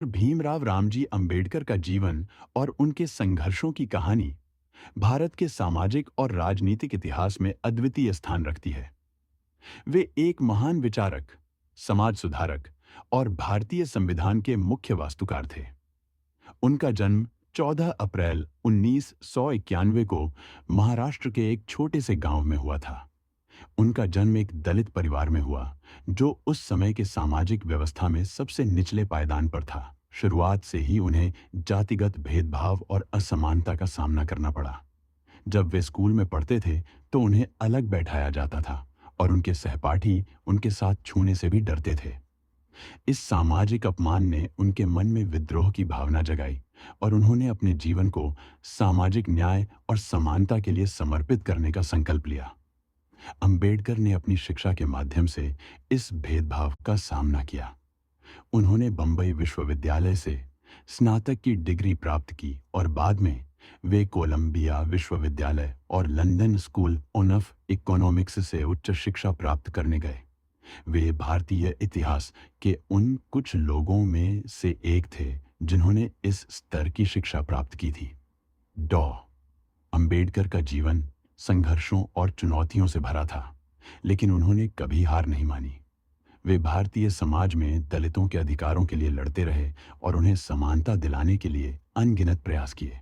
भीमराव रामजी अंबेडकर का जीवन और उनके संघर्षों की कहानी भारत के सामाजिक और राजनीतिक इतिहास में अद्वितीय स्थान रखती है। वे एक महान विचारक, समाज सुधारक और भारतीय संविधान के मुख्य वास्तुकार थे। उनका जन्म 14 अप्रैल 1991 को महाराष्ट्र के एक छोटे से गांव में हुआ था। उनका जन्म एक दलित परिवार में हुआ, जो उस समय के सामाजिक व्यवस्था में सबसे निचले पायदान पर था। शुरुआत से ही उन्हें जातिगत भेदभाव और असमानता का सामना करना पड़ा। जब वे स्कूल में पढ़ते थे तो उन्हें अलग बैठाया जाता था और उनके सहपाठी उनके साथ छूने से भी डरते थे। इस सामाजिक अपमान ने उनके मन में विद्रोह की भावना जगाई और उन्होंने अपने जीवन को सामाजिक न्याय और समानता के लिए समर्पित करने का संकल्प लिया। अंबेडकर ने अपनी शिक्षा के माध्यम से इस भेदभाव का सामना किया। उन्होंने बंबई विश्वविद्यालय से स्नातक की डिग्री प्राप्त की और बाद में वे कोलंबिया विश्वविद्यालय और लंदन स्कूल ऑफ इकोनॉमिक्स से उच्च शिक्षा प्राप्त करने गए। वे भारतीय इतिहास के उन कुछ लोगों में से एक थे जिन्होंने इस स्तर की शिक्षा प्राप्त की थी। डॉ अंबेडकर का जीवन संघर्षों और चुनौतियों से भरा था, लेकिन उन्होंने कभी हार नहीं मानी। वे भारतीय समाज में दलितों के अधिकारों के लिए लड़ते रहे और उन्हें समानता दिलाने के लिए अनगिनत प्रयास किए।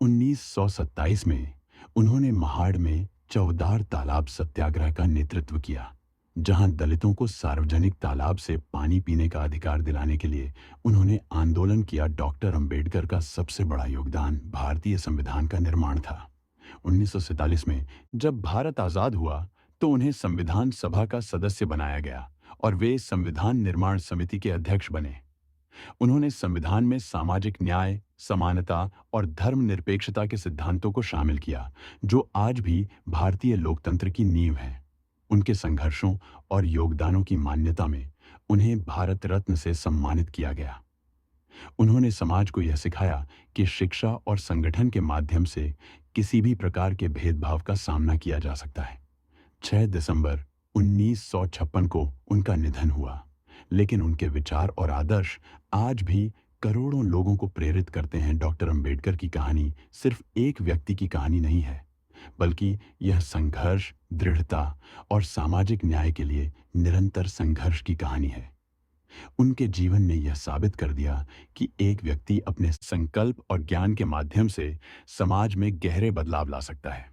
1927 में उन्होंने महाड़ में चौदार तालाब सत्याग्रह का नेतृत्व किया, जहां दलितों को सार्वजनिक तालाब से पानी पीने का अधिकार दिलाने के लिए उन्होंने आंदोलन किया। डॉक्टर अंबेडकर का सबसे बड़ा योगदान भारतीय संविधान का निर्माण था। 1947 में जब भारत आजाद हुआ तो उन्हें संविधान सभा का सदस्य बनाया गया और वे संविधान निर्माण समिति के अध्यक्ष बने। उन्होंने संविधान में सामाजिक न्याय, समानता और धर्मनिरपेक्षता के सिद्धांतों को शामिल किया, जो आज भी भारतीय लोकतंत्र की नींव है। उनके संघर्षों और योगदानों की मान्यता में उन्हें भारत रत्न से सम्मानित किया गया। उन्होंने समाज को यह सिखाया कि शिक्षा और संगठन के माध्यम से किसी भी प्रकार के भेदभाव का सामना किया जा सकता है। 6 दिसंबर 1956 को उनका निधन हुआ, लेकिन उनके विचार और आदर्श आज भी करोड़ों लोगों को प्रेरित करते हैं। डॉक्टर अंबेडकर की कहानी सिर्फ एक व्यक्ति की कहानी नहीं है, बल्कि यह संघर्ष, दृढ़ता और सामाजिक न्याय के लिए निरंतर संघर्ष की कहानी है। उनके जीवन ने यह साबित कर दिया कि एक व्यक्ति अपने संकल्प और ज्ञान के माध्यम से समाज में गहरे बदलाव ला सकता है।